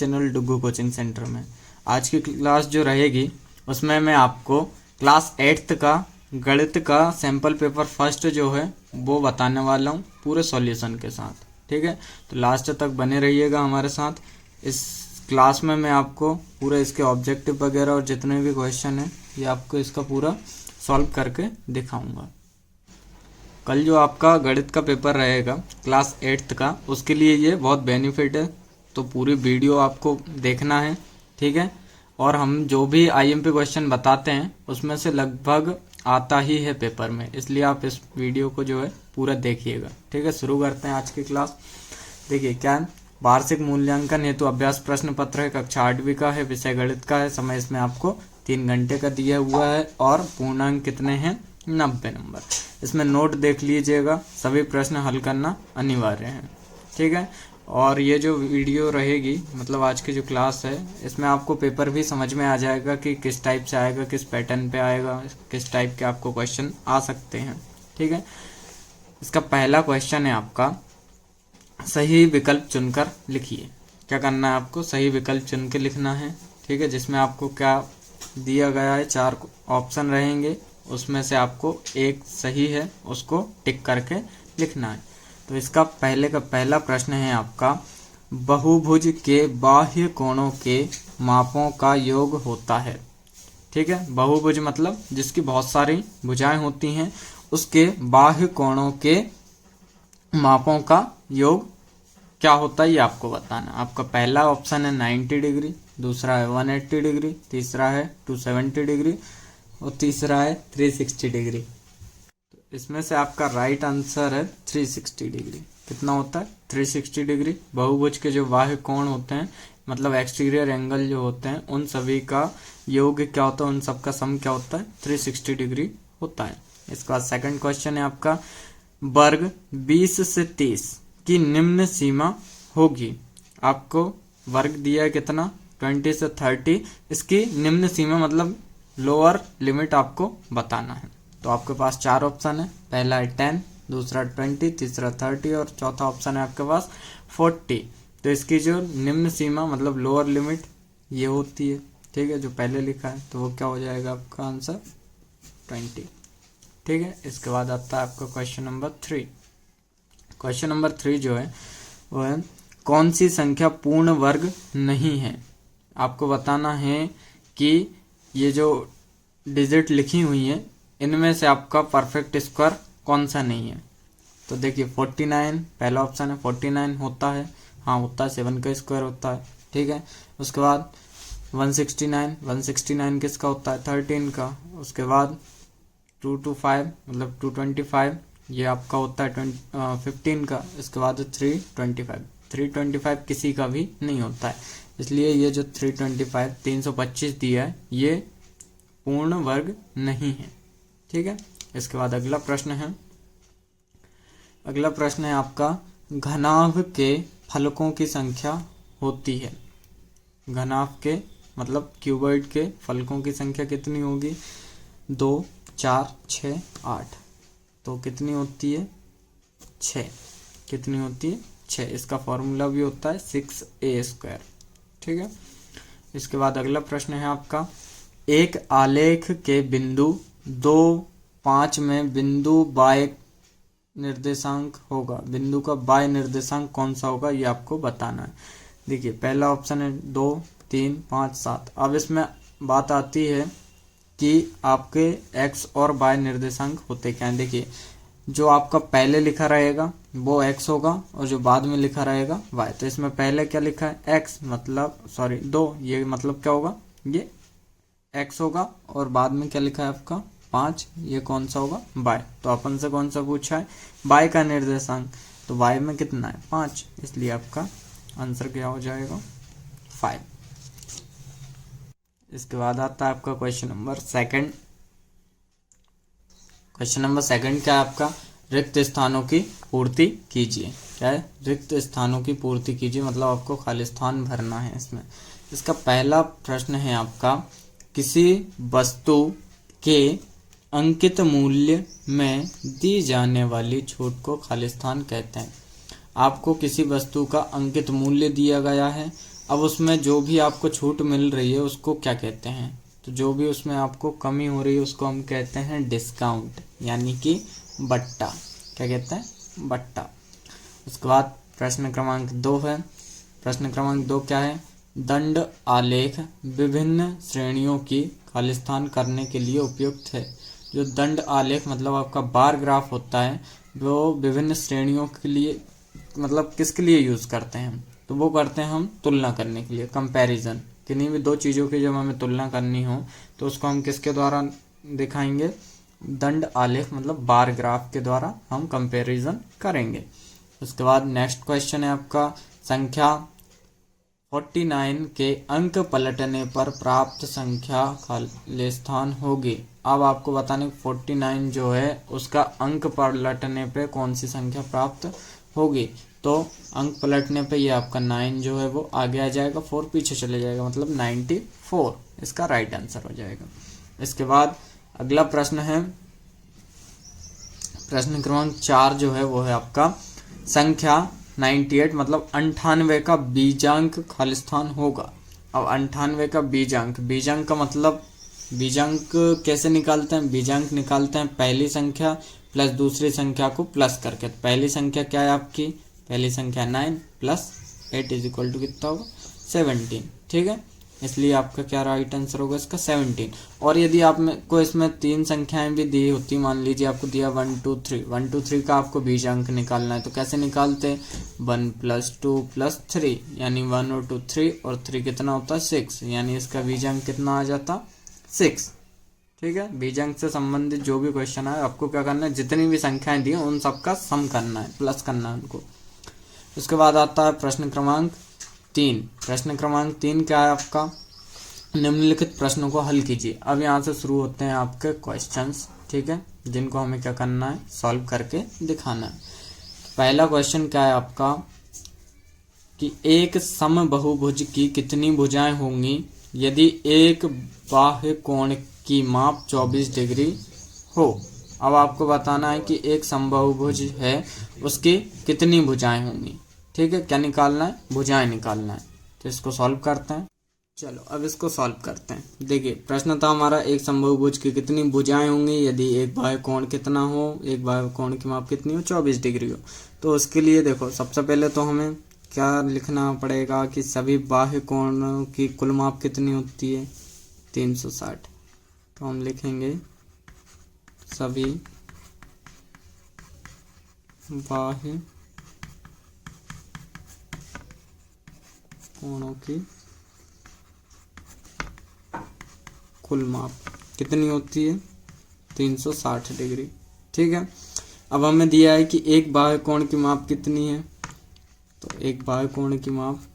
Channel Duggu coaching centre में। आज की क्लास जो रहेगी उसमें मैं आपको क्लास 8th का गणित का सैम्पल पेपर फर्स्ट जो है वो बताने वाला हूँ पूरे सॉल्यूशन के साथ। ठीक है, तो लास्ट तक बने रहिएगा हमारे साथ। इस क्लास में मैं आपको पूरा इसके ऑब्जेक्टिव वगैरह और जितने भी क्वेश्चन हैं ये आपको इसका पूरा सॉल्व करके दिखाऊंगा। कल जो आपका गणित का पेपर रहेगा क्लास 8th का, उसके लिए ये बहुत बेनिफिट है, तो पूरी वीडियो आपको देखना है। ठीक है, और हम जो भी आईएमपी क्वेश्चन बताते हैं उसमें से लगभग आता ही है पेपर में, इसलिए आप इस वीडियो को जो है पूरा देखिएगा। ठीक है, शुरू करते हैं आज की क्लास। देखिए क्या है, वार्षिक मूल्यांकन हेतु अभ्यास प्रश्न पत्र है, कक्षा 8वीं का है, विषय गणित का है, समय इसमें आपको 3 घंटे का दिया हुआ है और पूर्णांक कितने हैं 90 नंबर। इसमें नोट देख लीजिएगा, सभी प्रश्न हल करना अनिवार्य है। ठीक है, और ये जो वीडियो रहेगी मतलब आज की जो क्लास है इसमें आपको पेपर भी समझ में आ जाएगा कि किस टाइप से आएगा, किस पैटर्न पे आएगा, किस टाइप के आपको क्वेश्चन आ सकते हैं। ठीक है, इसका पहला क्वेश्चन है आपका, सही विकल्प चुनकर लिखिए। क्या करना है आपको, सही विकल्प चुन के लिखना है। ठीक है, जिसमें आपको क्या दिया गया है, 4 ऑप्शन रहेंगे, उसमें से आपको एक सही है उसको टिक करके लिखना है। तो इसका पहला प्रश्न है आपका, बहुभुज के बाह्य कोणों के मापों का योग होता है। ठीक है, बहुभुज मतलब जिसकी बहुत सारी भुजाएं होती हैं, उसके बाह्य कोणों के मापों का योग क्या होता है ये आपको बताना। आपका पहला ऑप्शन है 90 डिग्री, दूसरा है 180 डिग्री, तीसरा है 270 डिग्री और तीसरा है 360 डिग्री। तो इसमें से आपका राइट आंसर है 360 डिग्री। कितना होता है 360 डिग्री। बहुभुज के जो बाह्य कोण होते हैं मतलब एक्सटीरियर एंगल जो होते हैं उन सभी का योग क्या होता है, उन सब का सम क्या होता है 360 डिग्री होता है। इसके बाद सेकंड क्वेश्चन है आपका, वर्ग 20 से 30 की निम्न सीमा होगी। आपको वर्ग दिया है कितना 20 से 30, इसकी निम्न सीमा मतलब लोअर लिमिट आपको बताना है। तो आपके पास 4 ऑप्शन है, पहला है 10, दूसरा 20, तीसरा 30 और चौथा ऑप्शन है आपके पास 40। तो इसकी जो निम्न सीमा मतलब लोअर लिमिट ये होती है। ठीक है, जो पहले लिखा है तो वो क्या हो जाएगा आपका आंसर 20। ठीक है, इसके बाद आता है आपका क्वेश्चन नंबर 3। क्वेश्चन नंबर 3 जो है वो है, कौन सी संख्या पूर्ण वर्ग नहीं है। आपको बताना है कि ये जो डिजिट लिखी हुई है इनमें से आपका परफेक्ट स्क्वायर कौन सा नहीं है। तो देखिए 49 पहला ऑप्शन है, 49 होता है, हाँ होता है, 7 का स्क्वायर होता है। ठीक है, उसके बाद 169 किसका होता है 13 का। उसके बाद 225 मतलब 225 ये आपका होता है 15 का। इसके बाद 325 किसी का भी नहीं होता है, इसलिए ये जो 325 दिया है ये पूर्ण वर्ग नहीं है। ठीक है, इसके बाद अगला प्रश्न है आपका, घनाभ के फलकों की संख्या होती है। घनाभ के मतलब क्यूबॉइड के फलकों की संख्या कितनी होगी 2, 4, 6, 8। तो कितनी होती है 6। कितनी होती है 6। इसका फॉर्मूला भी होता है 6a²। ठीक है, इसके बाद अगला प्रश्न है आपका, एक आलेख के बिंदु 2, 5 में बिंदु बाय निर्देशांक होगा। बिंदु का बाय निर्देशांक कौन सा होगा ये आपको बताना है। देखिए पहला ऑप्शन है 2, 3, 5, 7। अब इसमें बात आती है कि आपके x और y निर्देशांक होते क्या हैं। देखिए जो आपका पहले लिखा रहेगा वो x होगा और जो बाद में लिखा रहेगा y। तो इसमें पहले क्या लिखा है x मतलब 2, ये मतलब क्या होगा ये x होगा और बाद में क्या लिखा है आपका 5, ये कौन सा होगा y। तो अपन से कौन सा पूछा है y का निर्देशांक, तो y में कितना है 5, इसलिए आपका आंसर क्या हो जाएगा 5। इसके बाद आता है आपका क्वेश्चन नंबर 2। क्वेश्चन नंबर 2 क्या है आपका, रिक्त स्थानों की पूर्ति कीजिए। क्या है रिक्त स्थानों की पूर्ति कीजिए मतलब आपको खाली स्थान भरना है इसमें। इसका पहला प्रश्न है आपका, किसी वस्तु के अंकित मूल्य में दी जाने वाली छूट को खाली स्थान कहते हैं। आपको किसी वस्तु का अंकित मूल्य दिया गया है, अब उसमें जो भी आपको छूट मिल रही है उसको क्या कहते हैं, तो जो भी उसमें आपको कमी हो रही है उसको हम कहते हैं डिस्काउंट, यानी कि बट्टा। क्या कहते हैं, बट्टा। उसके बाद प्रश्न क्रमांक 2 है। प्रश्न क्रमांक 2 क्या है, दंड आलेख विभिन्न श्रेणियों की खालिस्तान करने के लिए उपयुक्त है। जो दंड आलेख मतलब आपका बार ग्राफ होता है, वो विभिन्न श्रेणियों के लिए मतलब किसके लिए यूज करते हैं, तो वो करते हैं हम तुलना करने के लिए, कंपैरिजन। किन्हीं भी दो चीज़ों की जब हमें तुलना करनी हो तो उसको हम किसके द्वारा दिखाएंगे, दंड आलेख मतलब बार ग्राफ के द्वारा हम कंपैरिजन करेंगे। उसके बाद नेक्स्ट क्वेश्चन है आपका, संख्या 49 के अंक पलटने पर प्राप्त संख्या खालिस्तान होगी। अब आपको बताने 49 जो है उसका अंक पलटने पे कौन सी संख्या प्राप्त होगी, तो अंक पलटने पे ये आपका 9 जो है वो आगे आ जाएगा, 4 पीछे चले जाएगा, मतलब 94 इसका राइट आंसर हो जाएगा। इसके बाद अगला प्रश्न है, प्रश्न क्रमांक 4 जो है वो है आपका, संख्या 98 मतलब 98 का बीजांक खालिस्तान होगा। अब 98 का बीजांक, बीजांक का मतलब बीजांक कैसे निकालते हैं, बीजांक निकालते हैं पहली संख्या प्लस दूसरी संख्या को प्लस करके। तो पहली संख्या क्या है आपकी, पहली संख्या 9 प्लस 8 इज इक्वल टू कितना होगा, 17। ठीक है, इसलिए आपका क्या राइट आंसर होगा इसका 17। और यदि आप को इसमें 3 संख्याएं भी दी होती, मान लीजिए आपको दिया 1 2 3, 1 2 3 का आपको बीजांक निकालना है, तो कैसे निकालते, 1 + 2 + 3, यानी 1 और 2 3 और 3 कितना होता है 6, यानी इसका बीजांक कितना आ जाता 6। ठीक है, बीजांक से संबंधित जो भी क्वेश्चन है आपको क्या करना है, जितनी भी संख्याएं दी हैं उन सबका सम करना है, प्लस करना है उनको। उसके बाद आता है प्रश्न क्रमांक 3। प्रश्न क्रमांक 3 क्या है आपका, निम्नलिखित प्रश्नों को हल कीजिए। अब यहाँ से शुरू होते हैं आपके क्वेश्चंस, ठीक है, जिनको हमें क्या करना है, सॉल्व करके दिखाना है। पहला क्वेश्चन क्या है आपका कि एक समबाहुभुज की कितनी भुजाएं होंगी यदि एक बाह्य कोण की माप 24 डिग्री हो। अब आपको बताना है कि एक समबाहुभुज है उसकी कितनी भुजाएं होंगी। ठीक है, क्या निकालना है, भुजाएं निकालना है। तो इसको सॉल्व करते हैं। चलो अब इसको सॉल्व करते हैं। देखिए प्रश्न था हमारा, एक समबाहुभुज की कितनी भुजाएं होंगी यदि एक बाह्य कोण कितना हो, एक बाह्य कोण की माप कितनी हो, 24 डिग्री हो। तो उसके लिए देखो सबसे पहले तो हमें क्या लिखना पड़ेगा कि सभी बाह्य कोणों की कुल माप कितनी होती है, 360। तो हम लिखेंगे सभी बाह्य कोणों की कुल माप कितनी होती है, 360 डिग्री। ठीक है, अब हमें दिया है कि एक बाह्य कोण की माप कितनी है, तो एक बाह्य कोण की माप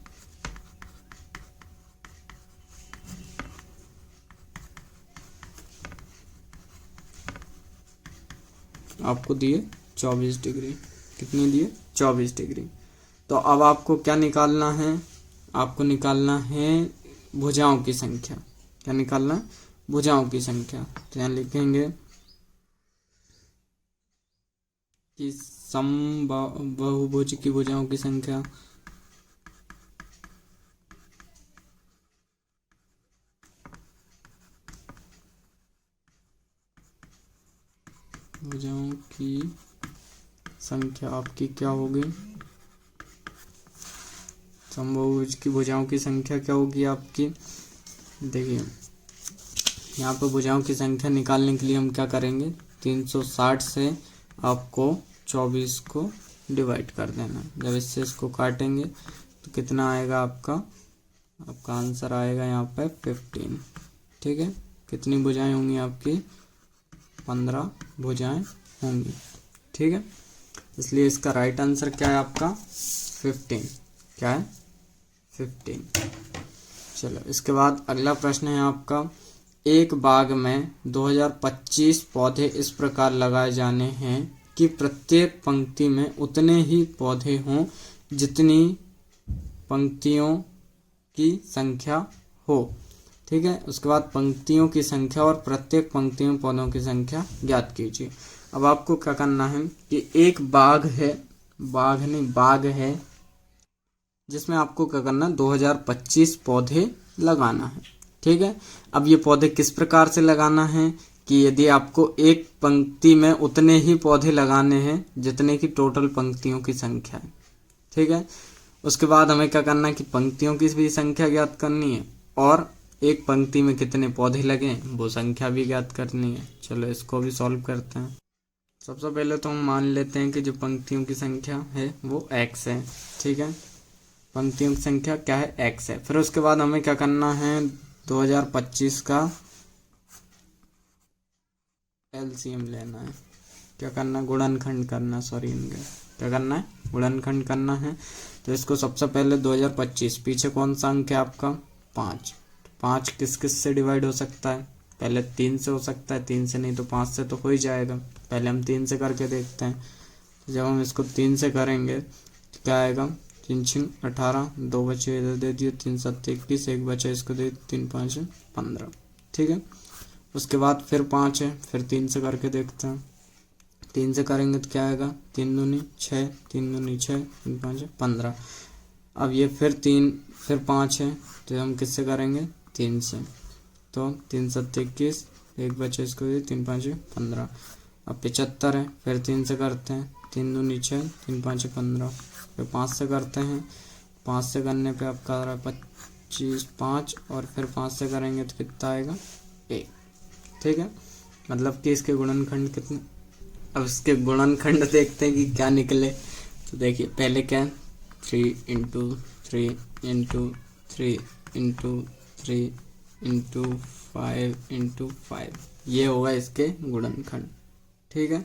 आपको दिए 24 डिग्री। कितनी दिए, 24 डिग्री। तो अब आपको क्या निकालना है, आपको निकालना है भुजाओं की संख्या। क्या निकालना है, भुजाओं की संख्या। तो यहाँ लिखेंगे कि समबाहुभुज की भुजाओं की संख्या भुजाओं की संख्या आपकी क्या होगी, समबाहुभुज की भुजाओं की संख्या क्या होगी आपकी। देखिए यहाँ पर भुजाओं की संख्या निकालने के लिए हम क्या करेंगे, 360 से आपको 24 को डिवाइड कर देना। जब इससे इसको काटेंगे तो कितना आएगा आपका आंसर आएगा यहाँ पे 15। ठीक है, कितनी भुजाएं होंगी आपकी, 15 भुजाएं होंगी। ठीक है, इसलिए इसका राइट आंसर क्या है आपका 15। क्या है, 15। चलो इसके बाद अगला प्रश्न है आपका, एक बाग में 2025 पौधे इस प्रकार लगाए जाने हैं कि प्रत्येक पंक्ति में उतने ही पौधे हों जितनी पंक्तियों की संख्या हो। ठीक है, उसके बाद पंक्तियों की संख्या और प्रत्येक पंक्ति में पौधों की संख्या ज्ञात कीजिए। अब आपको क्या करना है कि एक बाग है, बाग नहीं बाग है, जिसमें आपको क्या करना है, 2025 पौधे लगाना है। ठीक है, अब ये पौधे किस प्रकार से लगाना है कि यदि आपको एक पंक्ति में उतने ही पौधे लगाने हैं जितने की टोटल पंक्तियों की संख्या है। ठीक है, उसके बाद हमें क्या करना है कि पंक्तियों की भी संख्या ज्ञात करनी है और एक पंक्ति में कितने पौधे लगे वो संख्या भी ज्ञात करनी है। चलो इसको भी सॉल्व करते हैं। सबसे पहले तो हम मान लेते हैं कि जो पंक्तियों की संख्या है वो x है। ठीक है, पंक्तियों की संख्या क्या है, x है। फिर उसके बाद हमें क्या करना है, 2025 का एलसीएम लेना है। क्या करना, गुणनखंड करना, सॉरी इनका क्या करना है, गुणनखंड करना है। तो इसको सबसे पहले 2025, पीछे कौन सा अंक है आपका, 5। 5 किस किस से डिवाइड हो सकता है, पहले 3 से हो सकता है, 3 से नहीं तो 5 से तो हो ही जाएगा। पहले हम 3 से करके देखते हैं। तो जब हम इसको 3 से करेंगे तो क्या आएगा, 3 6 18, 2 बचे इधर दे दिए, 3 7 21, 1 बचा इसको दे, 3 5 15। ठीक है, उसके बाद फिर 5 है, फिर 3 से करके देखते हैं। 3 से करेंगे तो क्या आएगा, 3 दूनी 6, 3 दूनी 6, 3 5 15। अब ये फिर 5 है, तो हम किससे करेंगे, 3 से। तो 3 7 21, 1 बचे इसको दे, 3 5 15। अब 75 है, फिर 3 से करते हैं, 3 दूनी 6, 3 5 15। फिर 5 से करते हैं, 5 से करने पे आपका आ रहा है 25, 5 और फिर 5 से करेंगे तो कितना आएगा, 1। ठीक है, मतलब कि इसके गुणनखंड कितने। अब इसके गुणनखंड देखते हैं कि क्या निकले। तो देखिए पहले क्या है, 3 × 3 × 3 × 3 × 5 × 5, ये होगा इसके गुणनखंड। ठीक है,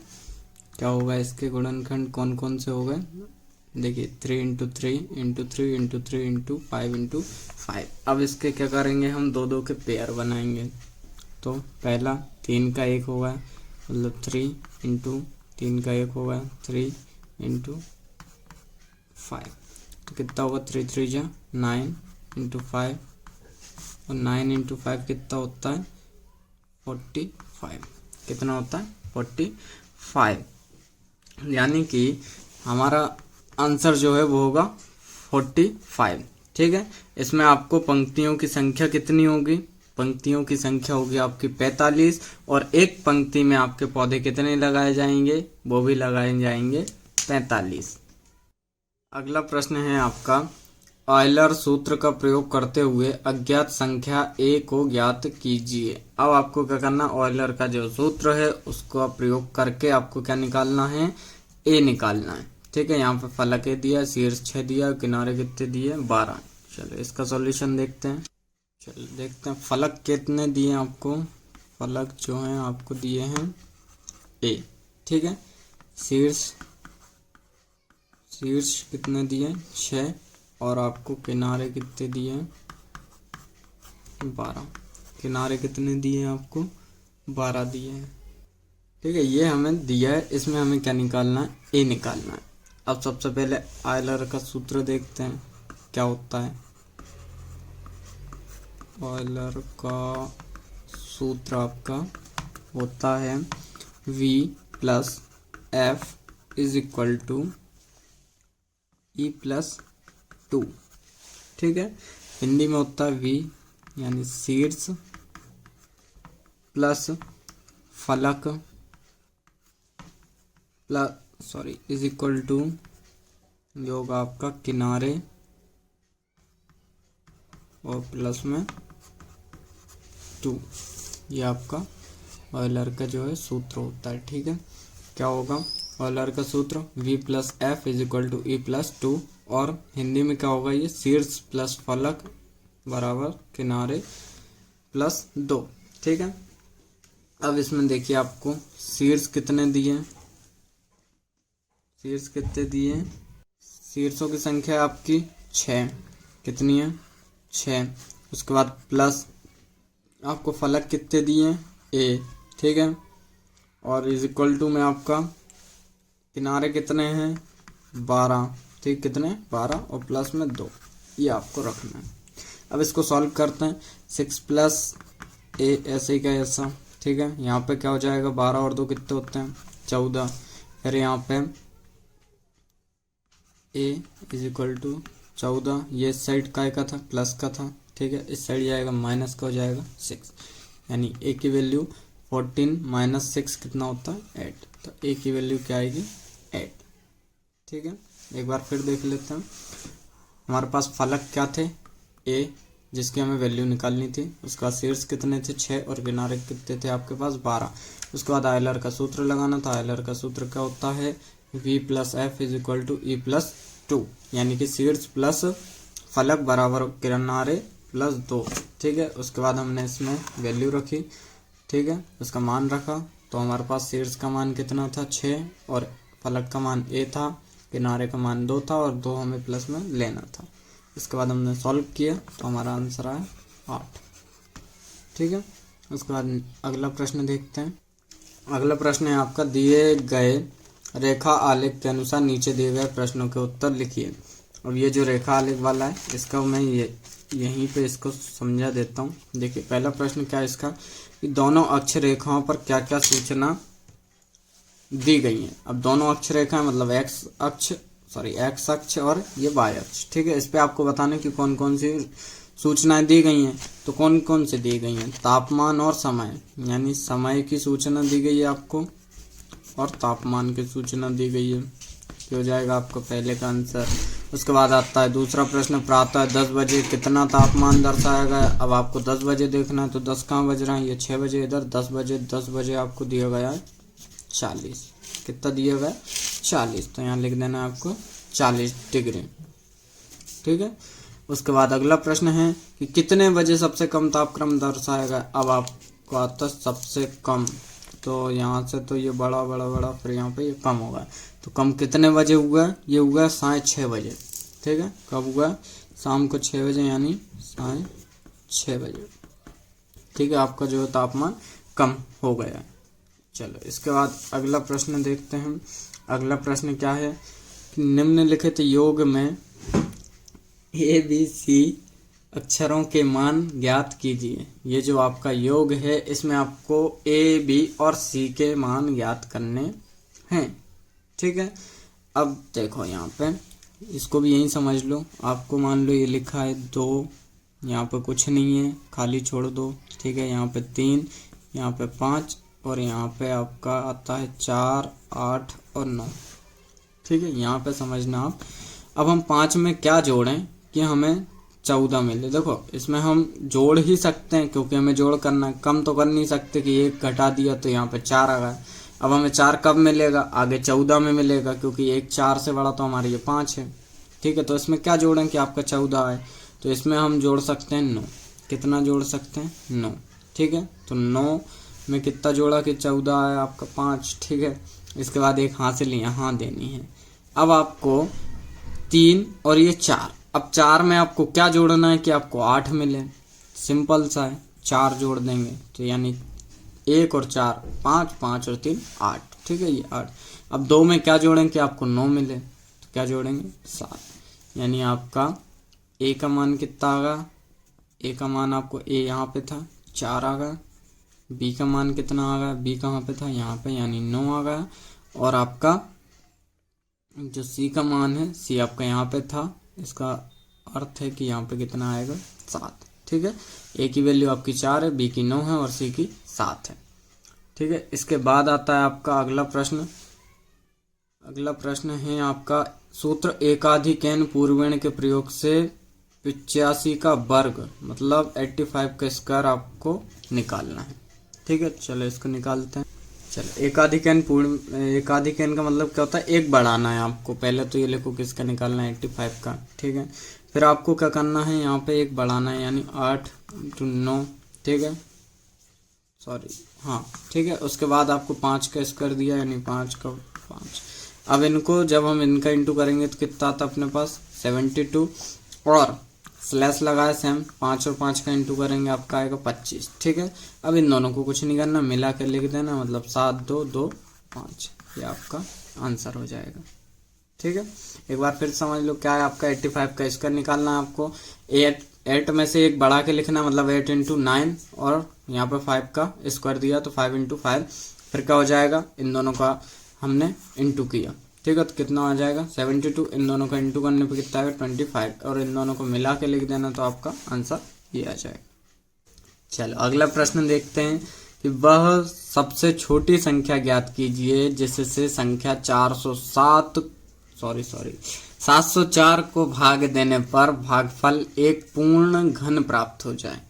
क्या होगा इसके गुणनखंड, कौन कौन से हो गए, देखिए 3 × 3 × 3 × 3 × 5 × 5। अब इसके क्या करेंगे, हम दो दो के पेयर बनाएंगे। तो पहला 3 का 1 होगा, मतलब 3 × 3 का 1 होगा, 3 × 5। तो कितना होगा, 3 3 जा 9 × 5, और 9 × 5 कितना होता है, 45। कितना होता है, 45। यानी कि हमारा आंसर जो है वो होगा 45। ठीक है, इसमें आपको पंक्तियों की संख्या कितनी होगी, पंक्तियों की संख्या होगी आपकी 45, और एक पंक्ति में आपके पौधे कितने लगाए जाएंगे, वो भी लगाए जाएंगे 45। अगला प्रश्न है आपका, ऑयलर सूत्र का प्रयोग करते हुए अज्ञात संख्या a को ज्ञात कीजिए। अब आपको क्या करना, ऑयलर का जो सूत्र है उसको प्रयोग करके आपको क्या निकालना है, a निकालना है। ठीक है, यहाँ पे फलक ए दिया, शीर्ष 6 दिया, किनारे कितने दिए, 12। चलो इसका सॉल्यूशन देखते हैं। चलो देखते हैं फलक कितने दिए आपको, फलक जो है आपको दिए हैं a। ठीक है, शीर्ष कितने दिए, 6, और आपको किनारे कितने दिए, 12। किनारे कितने दिए आपको, 12 दिए हैं। ठीक है, ये हमें दिया है, इसमें हमें क्या निकालना है, ए निकालना है। अब सबसे पहले ऑयलर का सूत्र देखते हैं क्या होता है। ऑयलर का सूत्र आपका होता है v + f = e + 2। ठीक है, हिंदी में होता है v यानी शीर्ष प्लस फलक = जो होगा आपका किनारे और प्लस में 2। ये आपका ऑयलर का जो है सूत्र होता है। ठीक है, क्या होगा ऑयलर का सूत्र, v + f = e + 2, और हिंदी में क्या होगा, ये शीर्ष प्लस फलक बराबर किनारे प्लस 2। ठीक है, अब इसमें देखिए आपको शीर्ष कितने दिए, शीर्ष कितने दिए, शीर्षों की संख्या आपकी 6, कितनी है, 6। उसके बाद प्लस आपको फलक कितने दिए, a। ठीक है, और = में आपका किनारे कितने हैं, 12। ठीक, कितने, 12, और प्लस में 2, ये आपको रखना है। अब इसको सॉल्व करते हैं, 6 + a ऐसे ही का ऐसा। ठीक है, यहाँ पे क्या हो जाएगा, 12 और 2 कितने होते हैं, 14। फिर यहाँ पे a = 14, ये इस साइड काय का था, प्लस का था, ठीक है। इस साइड जाएगा माइनस का, हो जाएगा 6, यानी ए की वैल्यू 14 माइनस 6 कितना होता है 8, तो ए की वैल्यू क्या आएगी 8, ठीक है। एक बार फिर देख लेते हैं। हमारे पास फलक क्या थे, ए, जिसकी हमें वैल्यू निकालनी थी, उसका शीर्ष कितने थे 6 और किनारे कितने थे आपके पास 12। उसके बाद आयलर का सूत्र लगाना था। आयलर का सूत्र क्या होता है, v plus f is equal to e plus 2, यानी कि शीर्ष प्लस फलक बराबर किनारे प्लस 2, ठीक है। उसके बाद हमने इसमें वैल्यू रखी, ठीक है, उसका मान रखा, तो हमारे पास शीर्ष का मान कितना था 6 और फलक का मान a था, किनारे का मान 2 था और 2 हमें प्लस में लेना था। इसके बाद हमने सॉल्व किया तो हमारा आंसर आया 8, ठीक है। उसके बाद अगला प्रश्न देखते हैं। अगला प्रश्न है आपका, दिए गए रेखा आलेख के अनुसार नीचे दिए गए प्रश्नों के उत्तर लिखिए। अब ये जो रेखा आलेख वाला है इसका मैं यहीं पे इसको समझा देता हूँ। देखिए पहला प्रश्न क्या है इसका, कि दोनों अक्ष रेखाओं पर क्या क्या सूचना दी गई है। अब दोनों अक्ष रेखाएं मतलब एक्स अक्ष और ये वाई अक्ष, ठीक है। इस पे आपको बताना कि कौन कौन सी सूचनाएं दी गई हैं, तो कौन कौन से दी गई हैं, तापमान और समय, यानी समय की सूचना दी गई है आपको और तापमान की सूचना दी गई है, ये हो जाएगा आपका पहले का आंसर। उसके बाद आता है दूसरा प्रश्न, प्रातः 10 बजे कितना तापमान दर्शाया गया। अब आपको 10 बजे देखना है, तो 10 कहाँ बज रहा है, ये 6 बजे इधर, 10 बजे आपको दिया गया है 40, कितना दिया गया 40, तो यहाँ लिख देना है आपको 40 डिग्री, ठीक है। उसके बाद अगला प्रश्न है कि कितने बजे सबसे कम तापक्रम दर्शाया गया। अब आपको आता सबसे कम, तो यहाँ से तो ये बड़ा फिर यहाँ पे ये कम होगा, तो कम कितने बजे हुआ, ये हुआ 6:30 बजे, ठीक है। कब हुआ, शाम को 6 बजे, यानी 6:30 बजे, ठीक है। आपका जो तापमान कम हो गया है। चलो इसके बाद अगला प्रश्न देखते हैं। अगला प्रश्न क्या है कि निम्नलिखित योग में ABC अक्षरों के मान ज्ञात कीजिए। ये जो आपका योग है इसमें आपको A, B और C के मान ज्ञात करने हैं, ठीक है। अब देखो यहाँ पे इसको भी यही समझ लो। आपको मान लो ये लिखा है 2, यहाँ पे कुछ नहीं है, खाली छोड़ दो, ठीक है। यहाँ पे 3, यहाँ पे 5 और यहाँ पे आपका आता है 4, 8 और 9, ठीक है। यहाँ पे समझना आप। अब हम 5 में क्या जोड़ें कि हमें 14 मिले। देखो इसमें हम जोड़ ही सकते हैं क्योंकि हमें जोड़ करना है, कम तो कर नहीं सकते कि 1 घटा दिया तो यहाँ पे 4 आ गया। अब हमें 4 कब मिलेगा, आगे 14 में मिलेगा, क्योंकि 1 4 से बड़ा तो हमारे ये 5 है, ठीक है। तो इसमें क्या जोड़ें कि आपका 14 आए, तो इसमें हम जोड़ सकते हैं 9। कितना जोड़ सकते हैं 9, ठीक है। तो 9 में कितना जोड़ा कि 14 आया आपका 5, ठीक है। इसके बाद एक हासिल यहाँ देनी है। अब आपको 3 और ये 4, अब 4 में आपको क्या जोड़ना है कि आपको 8 मिले, सिंपल सा है, 4 जोड़ देंगे तो यानी 1 और 4 5, 5 और 3 8, ठीक है, ये 8। अब 2 में क्या जोड़ें कि आपको 9 मिले, तो क्या जोड़ेंगे 7, यानी आपका A का मान कितना आ गया, A का मान आपको A यहाँ पे था 4 आ गया, B का मान कितना आ गया, B कहाँ पे था यहाँ पे, यानी 9 आ गया। और आपका जो C का मान है, C आपका यहाँ पे था, इसका अर्थ है कि यहाँ पे कितना आएगा 7, ठीक है। A की वैल्यू आपकी 4 है, B की 9 है और C की 7 है, ठीक है। इसके बाद आता है आपका अगला प्रश्न। अगला प्रश्न है आपका सूत्र एकाधिकैन पूर्वेण के प्रयोग से 85 का वर्ग मतलब 85 का स्क्वायर आपको निकालना है, ठीक है। चलो इसको निकालते हैं। चलो एकाधिकैन का मतलब क्या होता है, एक बढ़ाना है आपको। पहले तो ये लिखो किसका निकालना है 85 का, ठीक है। फिर आपको क्या करना है, यहाँ पे एक बढ़ाना है, यानी 8 × 9, ठीक है, सॉरी हाँ, ठीक है। उसके बाद आपको 5 का स्क्वायर दिया, यानी 5 का 5। अब इनको जब हम इनका इंटू करेंगे तो कितना आता है अपने पास 72, और स्लैश लगाया सेम, 5 और 5 का इंटू करेंगे आपका आएगा 25, ठीक है। अब इन दोनों को कुछ नहीं करना, मिला के लिख देना, मतलब 7 2 2 5, ये आपका आंसर हो जाएगा, ठीक है। एक बार फिर समझ लो क्या है आपका 85 का स्क्वायर निकालना है आपको। 8 में से एक बढ़ा के लिखना, मतलब 8 × 9 और यहाँ पे 5 का स्क्वायर दिया तो 5 × 5, फिर क्या हो जाएगा, इन दोनों का हमने इंटू किया ठीक है। तो कितना आ जाएगा 72, इन दोनों को इंटू करने पे कितना आएगा 25, और इन दोनों को मिला के लिख देना तो आपका आंसर ये आ जाएगा। चलो अगला प्रश्न देखते हैं कि वह सबसे छोटी संख्या ज्ञात कीजिए जिससे संख्या 704 को भाग देने पर भागफल एक पूर्ण घन प्राप्त हो जाए।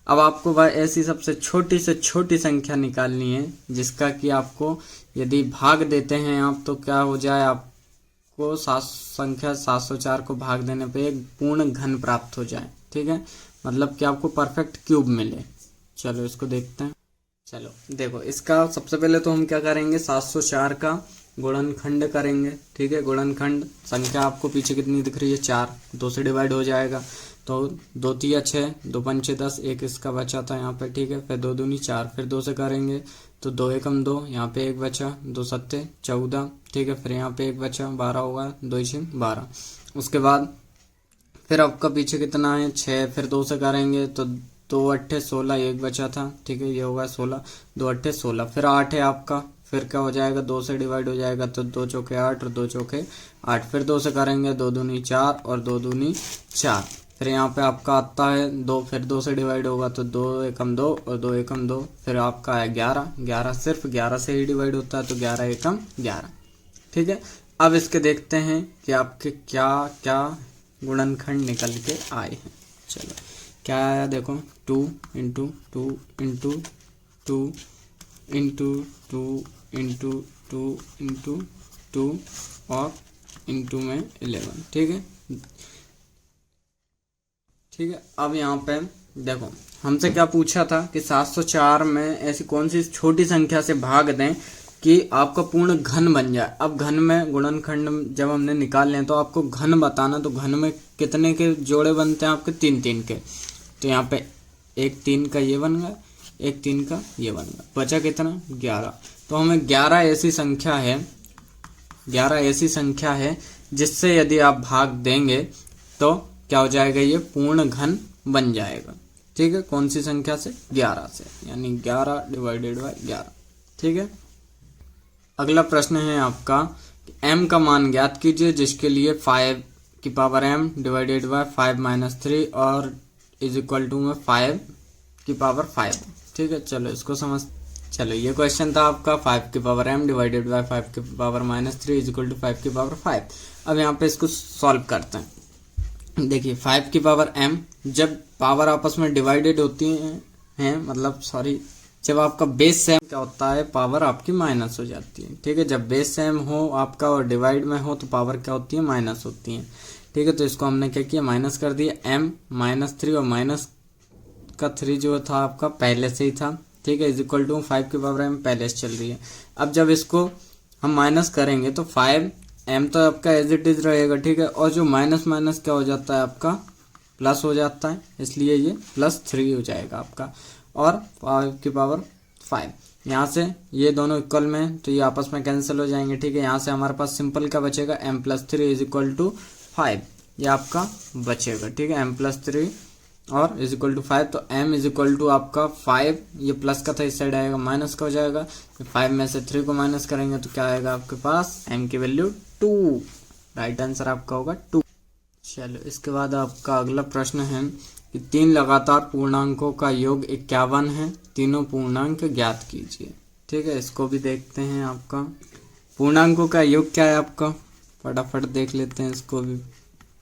अब आपको वह ऐसी सबसे छोटी से छोटी संख्या निकालनी है जिसका कि आपको यदि भाग देते हैं आप तो क्या हो जाए, आपको संख्या 704 को भाग देने पे एक पूर्ण घन प्राप्त हो जाए। ठीक है, मतलब कि आपको परफेक्ट क्यूब मिले। चलो इसको देखते हैं। चलो देखो, इसका सबसे पहले तो हम क्या करेंगे, 704 का गुणनखंड करेंगे। ठीक है, गुणनखंड संख्या आपको पीछे कितनी दिख रही है 4, 2 से डिवाइड हो जाएगा तो 2 तिया 6, 2 पंचे 10, एक इसका बचा था यहाँ पे। ठीक है, फिर 2 दूनी 4, फिर 2 से करेंगे तो 2 एकम 2, यहाँ पे एक बचा, 2 सत्ते 14। ठीक है, फिर यहाँ पे एक बचा 12 होगा, 2 छः 12। उसके बाद फिर आपका पीछे कितना है 6, फिर 2 से करेंगे तो 2 अट्ठे 16, एक बचा था। ठीक है, ये होगा 16, 2 अट्ठे 16, फिर 8 है आपका, फिर क्या हो जाएगा 2 से डिवाइड हो जाएगा तो 2 चौके 8 और 2 चौके 8, फिर 2 से करेंगे 2 दूनी 4 और 2 दूनी 4। फिर यहाँ पे आपका आता है 2, फिर 2 से डिवाइड होगा तो 2 एकम 2 और 2 एकम 2, फिर आपका है 11, 11 सिर्फ 11 से ही डिवाइड होता है तो 11 एकम 11। ठीक है, अब इसके देखते हैं कि आपके क्या क्या गुणनखंड निकल के आए हैं। चलो क्या आया देखो, 2 into 2 into 2 into 2 into 2 into 2 और इंटू में 11। ठीक है, ठीक है। अब यहाँ पे देखो हमसे क्या पूछा था कि 704 में ऐसी कौन सी छोटी संख्या से भाग दें कि आपका पूर्ण घन बन जाए। अब घन में गुणनखंड जब हमने निकाल लें तो आपको घन बताना, तो घन में कितने के जोड़े बनते हैं आपके 3 3 के। तो यहाँ पे एक 3 का ये बन गया, एक 3 का ये बन गया, बचा कितना 11। तो हमें 11 ऐसी संख्या है, 11 ऐसी संख्या है जिससे यदि आप भाग देंगे तो क्या हो जाएगा, ये पूर्ण घन बन जाएगा। ठीक है, कौन सी संख्या से 11 से, यानी 11 डिवाइडेड बाय 11। ठीक है, अगला प्रश्न है आपका m का मान ज्ञात कीजिए जिसके लिए 5 की power m divided by 5 minus 3 और इज इक्वल टू में 5 की पावर 5। ठीक है, चलो इसको चलो ये क्वेश्चन था आपका 5 की पावर m डिवाइडेड बाय 5 की power minus 3 is equal to 5 की पावर 5। अब यहाँ पे इसको सॉल्व करते हैं। देखिए 5 की पावर m, जब पावर आपस में डिवाइडेड होती हैं मतलब सॉरी, जब आपका बेस सेम क्या होता है, पावर आपकी माइनस हो जाती है। ठीक है, जब बेस सेम हो आपका और डिवाइड में हो तो पावर क्या होती है, माइनस होती है। ठीक है, तो इसको हमने क्या किया, माइनस कर दिया, m माइनस 3 और माइनस का 3 जो था आपका पहले से ही था। ठीक है, इज इक्वल टू 5 की पावर m पहले से चल रही है। अब जब इसको हम माइनस करेंगे तो 5m तो आपका एज इट इज रहेगा। ठीक है, और जो माइनस माइनस क्या हो जाता है आपका प्लस हो जाता है, इसलिए ये +3 हो जाएगा आपका, और 5 की पावर 5। यहाँ से ये दोनों इक्वल में तो ये आपस में कैंसिल हो जाएंगे। ठीक है, यहाँ से हमारे पास सिंपल क्या बचेगा, m+3 इज इक्वल टू 5, ये आपका बचेगा। ठीक है, m+3 और इज इक्वल टू 5, तो m इज इक्वल टू आपका 5, ये प्लस का था इस साइड आएगा माइनस का हो जाएगा। 5 में से 3 को माइनस करेंगे तो क्या आएगा आपके पास, m की वैल्यू 2। राइट आंसर आपका होगा 2। चलो इसके बाद आपका अगला प्रश्न है कि 3 लगातार पूर्णांकों का योग 51 है, तीनों पूर्णांक ज्ञात कीजिए। ठीक है, इसको भी देखते हैं। आपका पूर्णांकों का योग क्या है आपका, फटाफट देख लेते हैं इसको भी।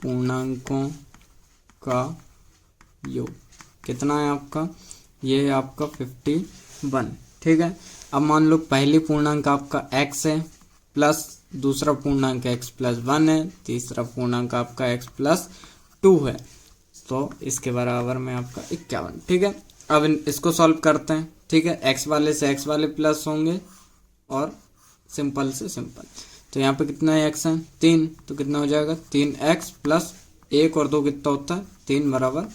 पूर्णांकों का योग कितना है आपका, ये है आपका 51। ठीक है, अब मान लो पहली पूर्णांक आपका x है प्लस दूसरा पूर्णांक x+1 है, तीसरा पूर्णांक आपका x+2 है, तो इसके बराबर में आपका 51। ठीक है, अब इसको सॉल्व करते हैं। ठीक है, x वाले से x वाले प्लस होंगे और सिंपल से सिंपल, तो यहाँ पे कितना है x है 3, तो कितना हो जाएगा 3x प्लस 1 और 2 कितना होता है 3 बराबर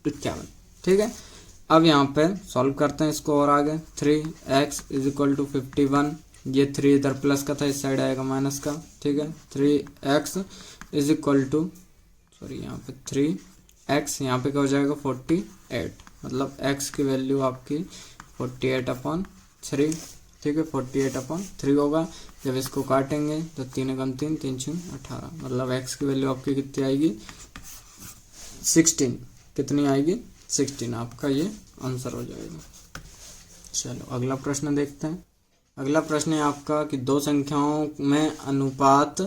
51। ठीक है, अब यहाँ पे सॉल्व करते हैं इसको और आगे। 3x इज इक्वल टू 51, ये 3 इधर प्लस का था इस साइड आएगा माइनस का। ठीक है, 3x is equal to sorry यहाँ पे 3x, यहाँ पे क्या हो जाएगा 48, मतलब x की वैल्यू आपकी 48/3 ठीक है, 48/3 होगा। जब इसको काटेंगे तो 3 एकम 3, 3 छून 18, मतलब x की वैल्यू आपकी कितनी आएगी 16। कितनी आएगी 16, आपका ये आंसर हो जाएगा। चलो अगला प्रश्न देखते हैं। अगला प्रश्न है आपका कि दो संख्याओं में अनुपात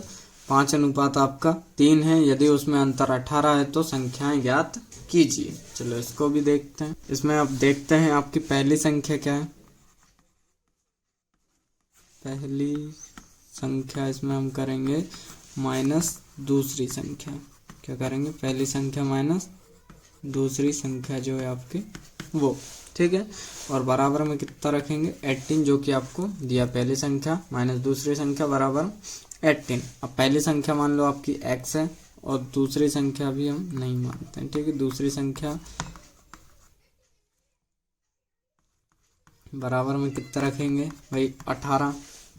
5 आपका 3 है, यदि उसमें अंतर 18 है तो संख्याएं ज्ञात कीजिए। चलो इसको भी देखते हैं। इसमें अब देखते हैं आपकी पहली संख्या क्या है। पहली संख्या इसमें हम करेंगे माइनस दूसरी संख्या। क्या करेंगे, पहली संख्या माइनस दूसरी संख्या जो है आपकी वो, ठीक है। और बराबर में कितना रखेंगे 18, जो कि आपको दिया, पहली संख्या माइनस दूसरी संख्या बराबर 18। अब पहली संख्या मान लो आपकी x है और दूसरी संख्या भी हम नहीं मानते हैं, ठीक है। दूसरी संख्या बराबर में कितना रखेंगे भाई 18,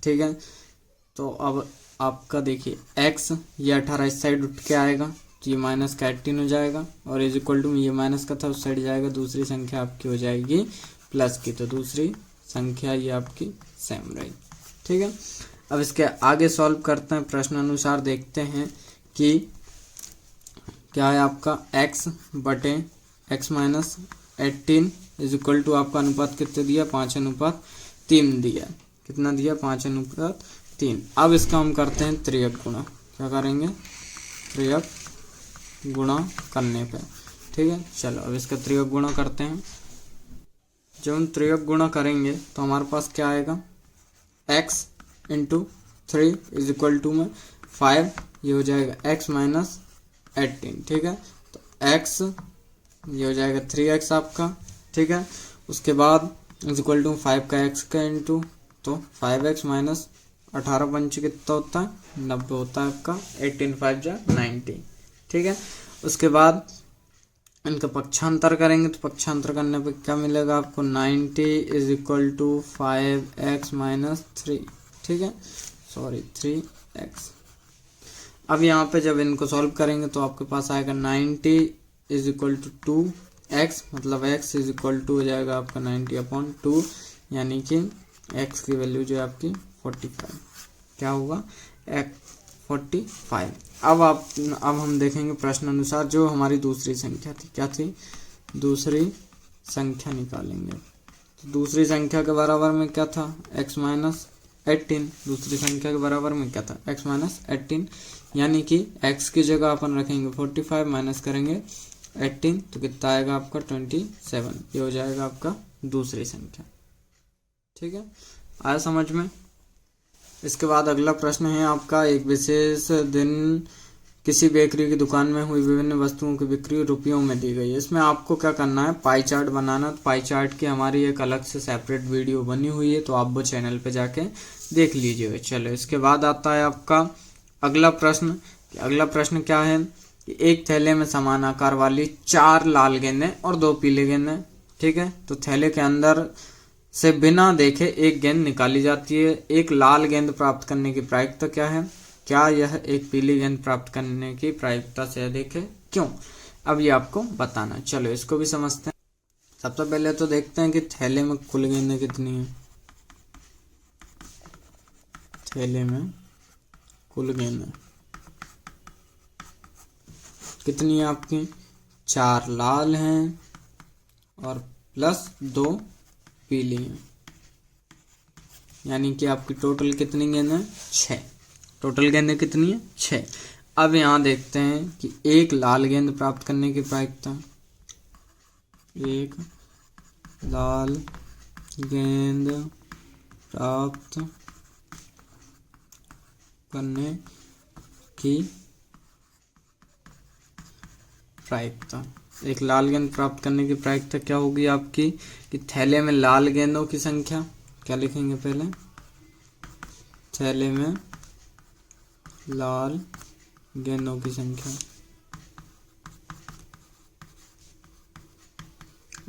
ठीक है। तो अब आपका देखिए x, ये 18 इस साइड उठ के आएगा तो ये माइनस का 18 हो जाएगा, और इज इक्वल टू ये माइनस का था उस साइड जाएगा, दूसरी संख्या आपकी हो जाएगी प्लस की, तो दूसरी संख्या ये आपकी सेम रही, ठीक है। अब इसके आगे सॉल्व करते हैं, प्रश्न अनुसार देखते हैं कि क्या है आपका x बटे x minus 18 is equal to आपका अनुपात कितने दिया 5:3 दिया। कितना दिया 5:3। अब इसका हम करते हैं त्रियक गुणा। क्या करेंगे, त्रियक गुणा करने पे, ठीक है। चलो अब इसका त्रियक गुणा करते हैं। जब हम त्रियक गुणा करेंगे तो हमारे पास क्या आएगा x into 3 is equal to में 5, ये हो जाएगा x माइनस 18, ठीक है। तो x ये हो जाएगा 3x आपका, ठीक है। उसके बाद इज इक्वल टू 5 का x का इंटू, तो 5x माइनस 18 पंच कितना होता है 90 होता है आपका, 18 5 जा 90, ठीक है। उसके बाद इनका पक्षांतर करेंगे तो पक्षांतर करने पे क्या मिलेगा आपको 90 is equal to 5x minus 3, ठीक है, सॉरी 3x। अब यहाँ पे जब इनको सॉल्व करेंगे तो आपके पास आएगा 90 इज इक्वल टू 2x, मतलब x इज इक्वल टू हो जाएगा आपका 90/2, यानी कि x की वैल्यू जो है आपकी 45। क्या होगा 45। अब हम देखेंगे प्रश्न अनुसार जो हमारी दूसरी संख्या थी, क्या थी, दूसरी संख्या निकालेंगे। तो दूसरी संख्या के बराबर में क्या था x माइनस 18, दूसरी संख्या के बराबर में क्या था x माइनस 18, यानी कि x की जगह अपन रखेंगे 45, माइनस करेंगे 18 तो कितना आएगा आपका 27, ये हो जाएगा आपका दूसरी संख्या, ठीक है। आया समझ में। इसके बाद अगला प्रश्न है आपका, एक विशेष दिन किसी बेकरी की दुकान में हुई विभिन्न वस्तुओं की बिक्री रुपयों में दी गई है। इसमें आपको क्या करना है, पाई चार्ट बनाना। तो पाई चार्ट की हमारी एक अलग से सेपरेट वीडियो बनी हुई है, तो आप वो चैनल पे जाके देख लीजिए। चलो इसके बाद आता है आपका अगला प्रश्न। अगला प्रश्न क्या है कि एक थैले में समान आकार वाली 4 लाल गेंदें और 2 पीले गेंदें, ठीक है। तो थैले के अंदर से बिना देखे एक गेंद निकाली जाती है। एक लाल गेंद प्राप्त करने की प्रायिकता क्या है, क्या यह एक पीली गेंद प्राप्त करने की प्रायिकता से अधिक है, क्यों। अब ये आपको बताना। चलो इसको भी समझते हैं। सबसे पहले तो देखते हैं कि थैले में कुल गेंदें कितनी है। थैले में कुल गेंदें कितनी है आपकी, 4 लाल हैं और प्लस 2 पीली हैं, यानी कि आपकी टोटल कितनी गेंदें हैं 6। टोटल गेंदें कितनी है 6। अब यहाँ देखते हैं कि एक लाल गेंद प्राप्त करने की प्रायिकता, एक लाल गेंद प्राप्त करने की प्रायिकता, एक लाल गेंद प्राप्त करने की प्रायिकता क्या होगी आपकी कि थैले में लाल गेंदों की संख्या, क्या लिखेंगे पहले, थैले में लाल गेंदों की संख्या।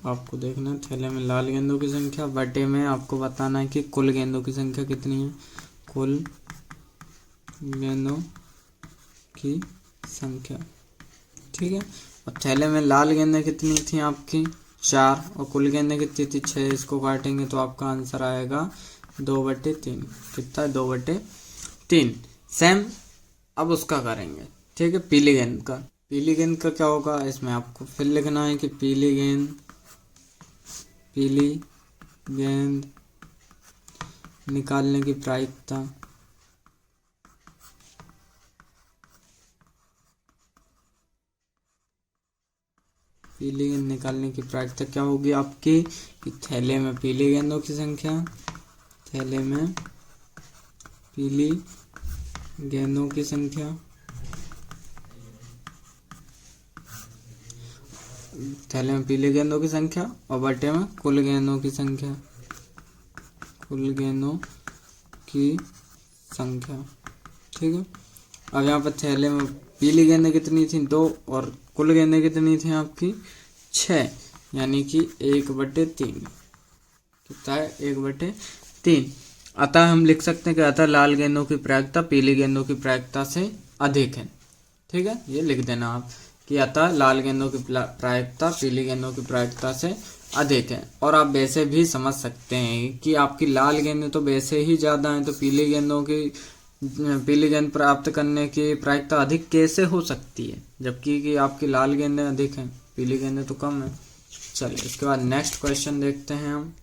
आपको देखना है थैले में लाल गेंदों की संख्या बटे में आपको बताना है कि कुल गेंदों की संख्या कितनी है, कुल गेंदों की संख्या, ठीक है। और थैले में लाल गेंदें कितनी थी आपकी 4 और कुल गेंदें कितनी थी 6। इसको काटेंगे तो आपका आंसर आएगा 2/3 कितना है 2/3। सेम अब उसका करेंगे, ठीक है, पीली गेंद का। पीली गेंद का क्या होगा, इसमें आपको फिर लिखना है कि पीली गेंद निकालने की प्रायिकता क्या होगी आपकी, कि थैले में पीली गेंदों की संख्या, थैले में पीली गेंदों की संख्या और बटे में कुल गेंदों की संख्या, ठीक है। अब यहाँ पर थैले में पीली गेंदें कितनी थी 2 और कुल गेंदें कितनी थी आपकी 6, यानी कि 1/3 कितना है 1/3। अतः हम लिख सकते हैं कि अतः लाल गेंदों की प्रायिकता पीली गेंदों की प्रायिकता से अधिक है, ठीक है। ये लिख देना आप कि अतः लाल गेंदों की प्रायिकता पीली गेंदों की प्रायिकता से अधिक है। और आप वैसे भी समझ सकते हैं कि आपकी लाल गेंदें तो वैसे ही ज़्यादा हैं, तो पीली गेंद प्राप्त करने की प्रायिकता अधिक कैसे हो सकती है, जबकि कि आपकी लाल गेंदें अधिक हैं, पीली गेंदें तो कम है। चलिए इसके बाद नेक्स्ट क्वेश्चन देखते हैं हम।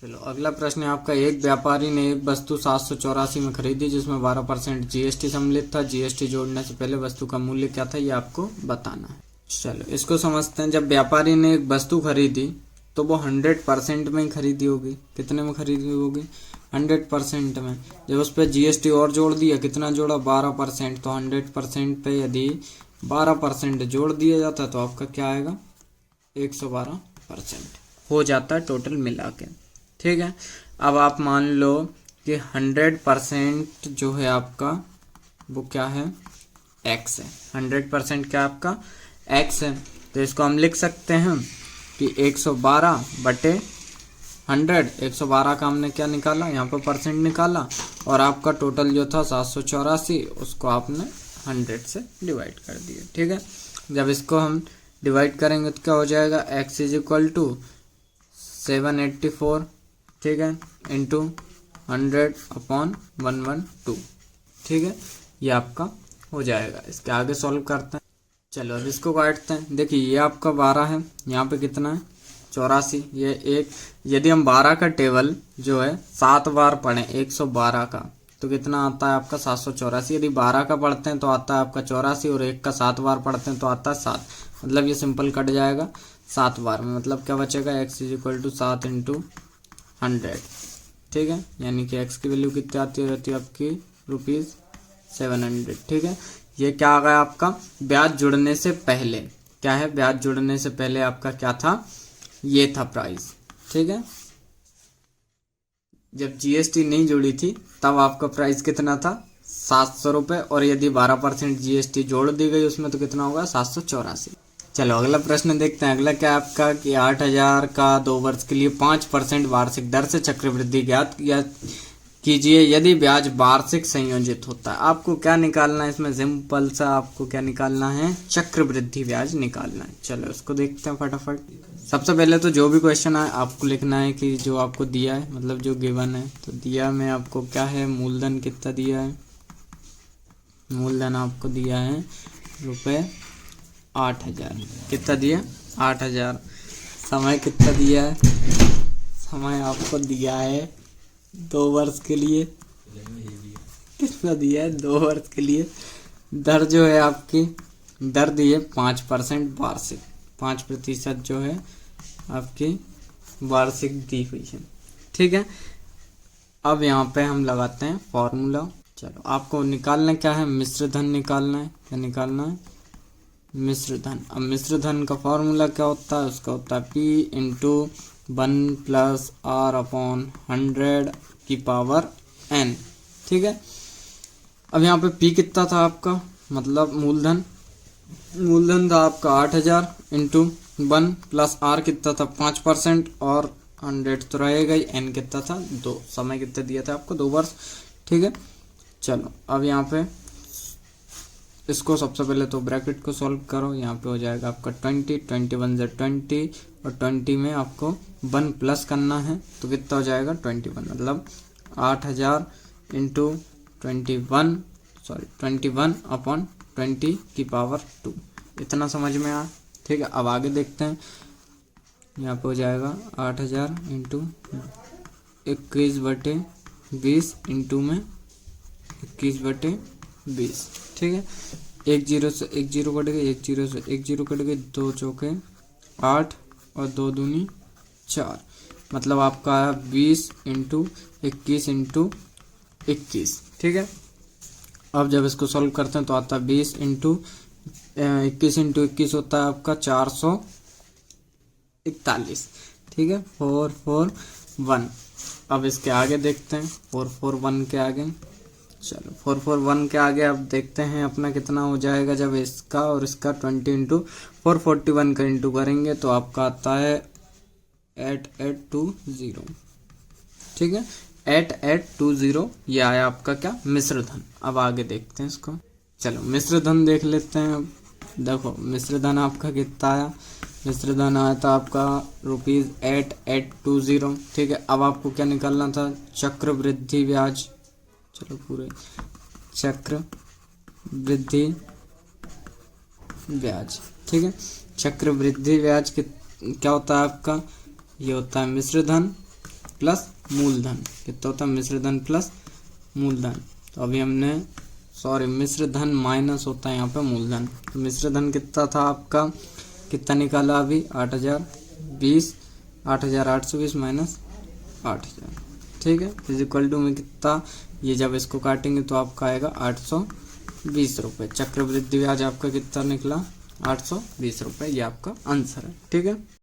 चलो अगला प्रश्न है आपका, एक व्यापारी ने एक वस्तु 784 में खरीदी जिसमें 12% जीएसटी सम्मिलित था। जीएसटी जोड़ने से पहले वस्तु का मूल्य क्या था, ये आपको बताना है। चलो इसको समझते हैं। जब व्यापारी ने एक वस्तु खरीदी तो वो 100% में ही खरीदी होगी। कितने में खरीदी होगी 100% में। जब उस पर जीएसटी और जोड़ दिया, कितना जोड़ा 12%, तो 100% पे यदि 12% जोड़ दिया जाता तो आपका क्या आएगा 112% हो जाता है टोटल मिला के, ठीक है। अब आप मान लो कि 100% जो है आपका वो क्या है x है, 100% क्या आपका x है। तो इसको हम लिख सकते हैं कि 112/100, 112 का हमने क्या निकाला, यहाँ पर परसेंट निकाला, और आपका टोटल जो था 784 उसको आपने 100 से डिवाइड कर दिया, ठीक है। जब इसको हम डिवाइड करेंगे तो क्या हो जाएगा x = 784, ठीक है, इंटू 100/112, ठीक है, ये आपका हो जाएगा। इसके आगे सॉल्व करते हैं। चलो अब इसको काटते हैं। देखिए ये आपका 12 है, यहाँ पे कितना है 84, ये एक, यदि हम 12 का टेबल जो है 7 बार पढ़ें 112 का तो कितना आता है आपका 784। यदि 12 का पढ़ते हैं तो आता है आपका 84 और 1 का 7 बार पढ़ते हैं तो आता है 7, मतलब ये सिंपल कट जाएगा 7 बार में। मतलब क्या बचेगा x = 7 × 100, ठीक है, यानी कि x की वैल्यू कितनी आती रहती है आपकी ₹700, ठीक है। ये क्या आ गया आपका ब्याज जुड़ने से पहले, क्या है ब्याज जुड़ने से पहले आपका क्या था, ये था प्राइस, ठीक है। जब जीएसटी नहीं जुड़ी थी तब आपका प्राइस कितना था 700 रुपये, और यदि 12% जीएसटी जोड़ दी गई उसमें तो कितना होगा 784। चलो अगला प्रश्न देखते हैं। अगला क्या आपका कि 8000 का 2 वर्ष के लिए 5% वार्षिक दर से चक्रवृद्धि ज्ञात कीजिए यदि ब्याज वार्षिक संयोजित होता है। आपको क्या निकालना है इसमें, सिंपल सा आपको क्या निकालना है, चक्रवृद्धि ब्याज निकालना है। चलो इसको देखते हैं फटाफट। सबसे पहले तो जो भी क्वेश्चन है आपको लिखना है कि जो आपको दिया है, मतलब जो गिवन है, तो दिया में आपको क्या है, मूलधन कितना दिया है, मूलधन आपको दिया है ₹8000, कितना दिया 8000। समय कितना दिया है, समय आपको दिया है 2 वर्ष के लिए, कितना दिया है 2 वर्ष के लिए। दर जो है आपकी दर दी है 5% वार्षिक, 5% जो है आपकी वार्षिक दी हुई है, ठीक है। अब यहाँ पे हम लगाते हैं फॉर्मूला। चलो आपको निकालना क्या है, मिश्र धन निकालना है। क्या निकालना है, मिश्र धन। अब मिश्र धन का फॉर्मूला क्या होता है, उसका होता है P × 1 + R/100⁴n, ठीक है। अब यहाँ पे P कितना था आपका, मतलब मूलधन था आपका 8000 × 1 + R कितना था 5%, और 100 तो रहेगा ही, n कितना था 2, समय कितना दिया था आपको 2 वर्ष, ठीक है। चलो अब यहाँ पे इसको सबसे पहले तो ब्रैकेट को सॉल्व करो। यहाँ पे हो जाएगा आपका 20, 21 × 20, और 20 में आपको 1 प्लस करना है तो कितना हो जाएगा 21, मतलब 8000 इंटू 21/20 इतना समझ में आया। ठीक है, अब आगे देखते हैं। यहाँ पे हो जाएगा 8000 इंटू 21/20 इंटू में 21/20। ठीक है, एक जीरो से एक जीरो कट गए, एक जीरो से एक जीरो कट गए, 2 चौके 8 और 2 दूनी 4, मतलब आपका आया 20 इंटू 21 इंटू 21। ठीक है, अब जब इसको सॉल्व करते हैं तो आता है 20 इंटू 21 इंटू 21 होता है आपका 441। ठीक है, 441। अब इसके आगे देखते हैं 441 के आगे। चलो 441 के आगे अब देखते हैं अपना कितना हो जाएगा। जब इसका और इसका 20 इंटू 441 का इंटू करेंगे तो आपका आता है 8820। ठीक है, 8820 ये आया आपका क्या, मिश्र धन। अब आगे देखते हैं इसको। चलो मिश्र धन देख लेते हैं। अब देखो मिश्र धन आपका कितना आया। मिश्र धन आया था आपका ₹8820। ठीक है, अब आपको क्या निकालना था, चक्रवृद्धि ब्याज। चलो पूरे चक्रवृद्धि ब्याज। ठीक है, चक्रवृद्धि ब्याज क्या होता है आपका, ये होता है मिश्र धन प्लस मूलधन। कितना होता है, मिश्र धन प्लस मूलधन। तो अभी हमने मिश्र धन माइनस होता है यहाँ पे मूलधन। तो मिश्र धन कितना था आपका, कितना निकाला अभी, 8,820 माइनस 8,000। ठीक है, इक्वल टू में कितना, ये जब इसको काटेंगे तो आपका आएगा 820 रुपये। चक्रवृद्धि ब्याज आपका कितना निकला, 820 रुपये। ये आपका आंसर है। ठीक है।